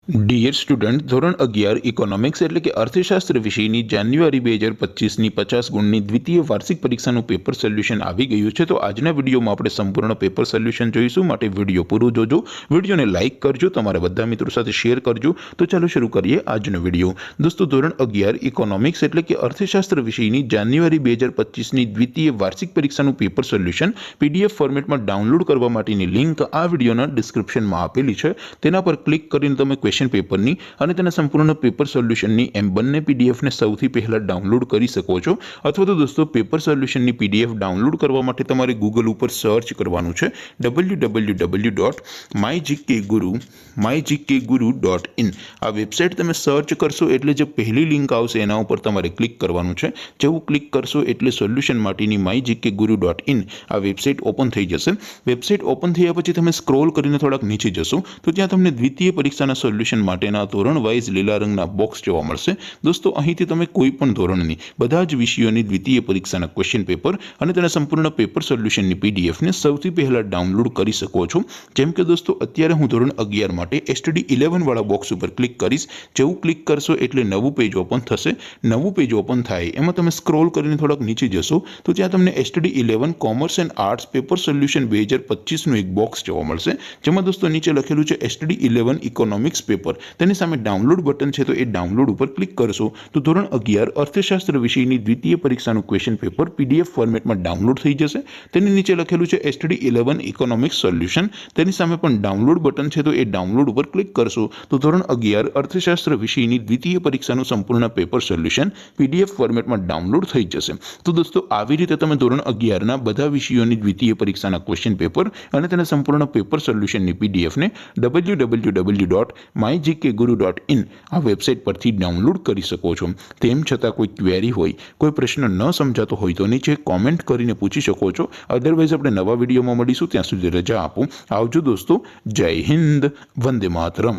Dear student, ધોરણ 11 economics એટલે કે અર્થશાસ્ત્ર વિષયની જાન્યુઆરી 2025ની 50 ગુણની દ્વિતીય વાર્ષિક પરીક્ષાનું પેપર સોલ્યુશન આવી ગયું છે। તો આજના વિડીયોમાં આપણે સંપૂર્ણ પેપર સોલ્યુશન જોઈશું, માટે વિડીયો પૂરો જોજો, વિડીયોને લાઇક કરજો, તમારા બધા મિત્રો સાથે શેર કરજો। તો ચાલો શરૂ કરીએ આજનો વિડીયો। દોસ્તો, ધોરણ 11 ઇકોનોમિક્સ એટલે કે અર્થશાસ્ત્ર વિષયની જાન્યુઆરી 2025ની દ્વિતીય વાર્ષિક પરીક્ષાનું પેપર સોલ્યુશન પીડીએફ ફોર્મેટમાં ડાઉનલોડ કરવા માટેની લિંક આ વિડીયોના ડિસ્ક્રિપ્શનમાં આપેલી છે। તેના પર ક્લિક કરીને તમે ક્વેશ્ચન પેપરની અને તેના સંપૂર્ણ પેપર સોલ્યુશનની એમ બંને પીડીએફને સૌથી પહેલા ડાઉનલોડ કરી શકો છો। અથવા તો દોસ્તો, પેપર સોલ્યુશનની પીડીએફ ડાઉનલોડ કરવા માટે તમારે ગૂગલ ઉપર સર્ચ કરવાનું છે www.mygkguru.in। આ વેબસાઇટ તમે સર્ચ કરશો એટલે જે પહેલી લિંક આવશે એના ઉપર તમારે ક્લિક કરવાનું છે। જેવું ક્લિક કરશો એટલે સોલ્યુશન માટેની mygkguru.in આ વેબસાઇટ ઓપન થઈ જશે। વેબસાઇટ ઓપન થયા પછી તમે સ્ક્રોલ કરીને થોડાક નીચે જશો તો ત્યાં તમને દ્વિતીય પરીક્ષાના સોલ્યુશન માટેના ધોરણ વાઇઝ લીલા રંગના બોક્સ જોવા મળશે। દોસ્તો, અહીંથી તમે કોઈ પણ ધોરણની બધા જ વિષયોની દ્વિતીય પરીક્ષાના ક્વેશ્ચન પેપર અને તેના સંપૂર્ણ પેપર સોલ્યુશનની પીડીએફને સૌથી પહેલા ડાઉનલોડ કરી શકો છો। જેમ કે દોસ્તો, અત્યારે હું ધોરણ 11 માટે STD 11 વાળા બોક્સ ઉપર ક્લિક કરીશ। જેવું ક્લિક કરશો એટલે નવું પેજ ઓપન થશે। નવું પેજ ઓપન થાય એમાં તમે સ્ક્રોલ કરીને થોડાક નીચે જશો તો ત્યાં તમને STD 11 commerce and arts paper solution 2025નું એક બોક્સ જોવા મળશે। જેમાં દોસ્તો નીચે લખેલું છે STD 11 ઇકોનોમિક્સ પેપર। તેની સામે ડાઉનલોડ બટન છે, તો એ ડાઉનલોડ ઉપર ક્લિક કરશો તો ધોરણ 11 અર્થશાસ્ત્ર વિષયની દ્વિતીય પરીક્ષાનું ક્વેશ્ચન પેપર પીડીએફ ફોર્મેટમાં ડાઉનલોડ થઈ જશે। તેની નીચે લખેલું છે STD 11 ઇકોનોમિક્સ સોલ્યુશન। તેની સામે પણ ડાઉનલોડ બટન છે, તો એ ડાઉનલોડ ઉપર ક્લિક કરશો તો ધોરણ 11 અર્થશાસ્ત્ર વિષયની દ્વિતીય પરીક્ષાનું સંપૂર્ણ પેપર સોલ્યુશન પીડીએફ ફોર્મેટમાં ડાઉનલોડ થઈ જશે। તો દોસ્તો, આવી રીતે તમે ધોરણ 11ના બધા વિષયોની દ્વિતીય પરીક્ષાના ક્વેશ્ચન પેપર અને તેના સંપૂર્ણ પેપર સોલ્યુશનની પીડીએફને www.mygkguru.in આ વેબસાઇટ પરથી ડાઉનલોડ કરી શકો છો। તેમ છતાં કોઈ ક્વેરી હોય, કોઈ પ્રશ્ન ન સમજાતો હોય તો નીચે કોમેન્ટ કરીને પૂછી શકો છો। અધરવાઇઝ આપણે નવા વિડીયોમાં મળીશું, ત્યાં સુધી રજા આપો। આવજો દોસ્તો, જય હિન્દ, વંદે માતરમ।